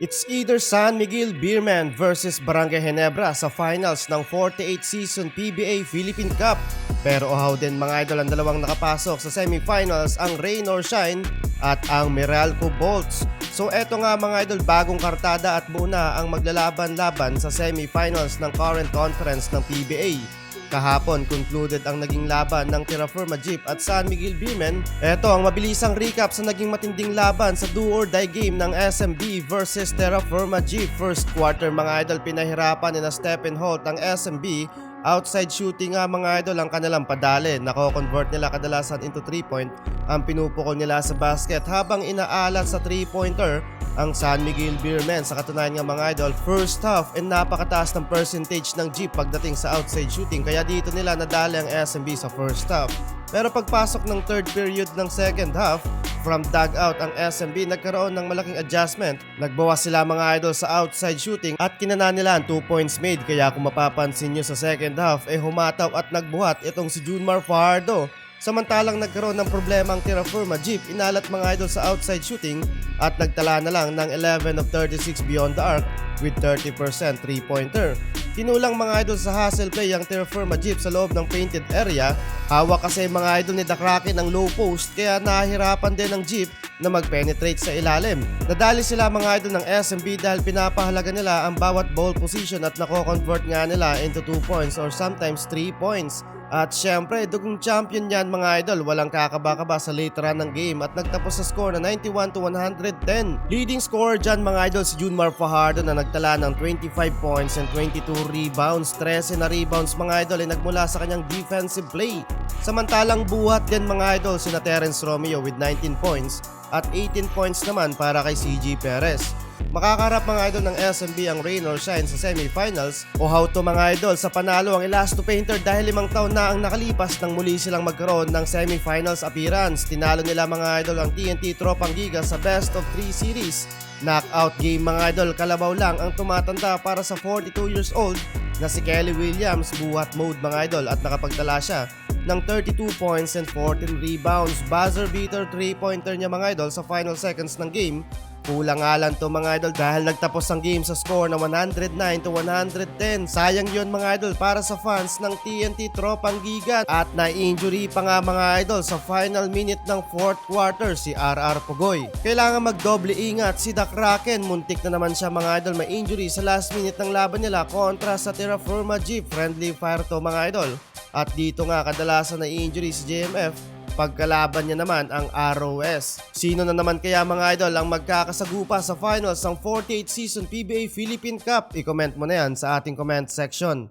It's either San Miguel Beermen versus Barangay Ginebra sa finals ng 48th season PBA Philippine Cup. Pero uhaw din mga idol ang dalawang nakapasok sa semifinals, ang Rain or Shine at ang Meralco Bolts. So eto nga mga idol, bagong kartada at buo na ang maglalaban-laban sa semifinals ng current conference ng PBA. Kahapon, concluded ang naging laban ng Terra Firma Jeep at San Miguel Beermen. Ito ang mabilisang recap sa naging matinding laban sa do-or-die game ng SMB versus Terra Firma Jeep. First quarter mga idol, pinahirapan ni na Stephen Holt ang SMB. Outside shooting nga mga idol ang kanilang padali. Nako-convert nila kadalasan into 3-point ang pinupukol nila sa basket, habang inaalat sa 3-pointer ang San Miguel Beermen. Sa katunayan nga mga idol, first half and napakataas ng percentage ng Jeep pagdating sa outside shooting, kaya dito nila nadali ang SMB sa first half. Pero pagpasok ng third period ng second half, from dugout ang SMB nagkaroon ng malaking adjustment. Nagbawas sila mga idol sa outside shooting at kinana nila ang 2 points made, kaya kung mapapansin nyo sa second half humataw at nagbuhat itong si Junmar Fajardo. Samantalang nagkaroon ng problema ang Terra Firma Jeep, inalat mga idol sa outside shooting at nagtala na lang ng 11 of 36 beyond the arc with 30% 3-pointer. Kinulang mga idol sa hustle play ang Terra Firma Jeep sa loob ng painted area. Hawak kasi mga idol ni The Kraken ng low post, kaya nahihirapan din ng Jeep na mag-penetrate sa ilalim. Nadali sila mga idol ng SMB dahil pinapahalaga nila ang bawat ball position at nako-convert nga nila into 2 points or sometimes 3 points. At syempre, dugong champion yan mga idol, walang kakaba-kaba sa late run ng game at nagtapos sa score na 91-110. Leading scorer dyan mga idol si Junmar Fajardo na nagtala ng 25 points and 22 rebounds. 13 na rebounds mga idol ay nagmula sa kanyang defensive play. Samantalang buhat din mga idol sina Terence Romeo with 19 points at 18 points naman para kay CJ Perez. Makakarap mga idol ng SMB ang Rain or Shine sa semifinals. O how to mga idol, sa panalo ang Elasto Painter dahil 5 taon na ang nakalipas nang muli silang magkaroon ng semifinals appearance. Tinalo nila mga idol ang TNT Tropang Giga sa best of 3 series. Knockout game mga idol, kalabaw lang ang tumatanda para sa 42 years old na si Kelly Williams. Buhat mode mga idol at nakapagtala siya ng 32 points and 14 rebounds. Buzzer beater 3-pointer niya mga idol sa final seconds ng game. Kulang nga lang to mga idol dahil nagtapos ang game sa score na 109-110. Sayang yon mga idol para sa fans ng TNT Tropang Giga. At na-injury pa nga mga idol sa final minute ng 4th quarter si RR Pugoy. Kailangan magdoble ingat si The Kraken. Muntik na naman siya mga idol ma-injury sa last minute ng laban nila kontra sa Terra Firma Jeep. Friendly fire to mga idol. At dito nga kadalasan na-injury si JMF. Pagkalaban niya naman ang ROS. Sino na naman kaya mga idol ang magkakasagupa sa finals ng 48th season PBA Philippine Cup? I-comment mo na yan sa ating comment section.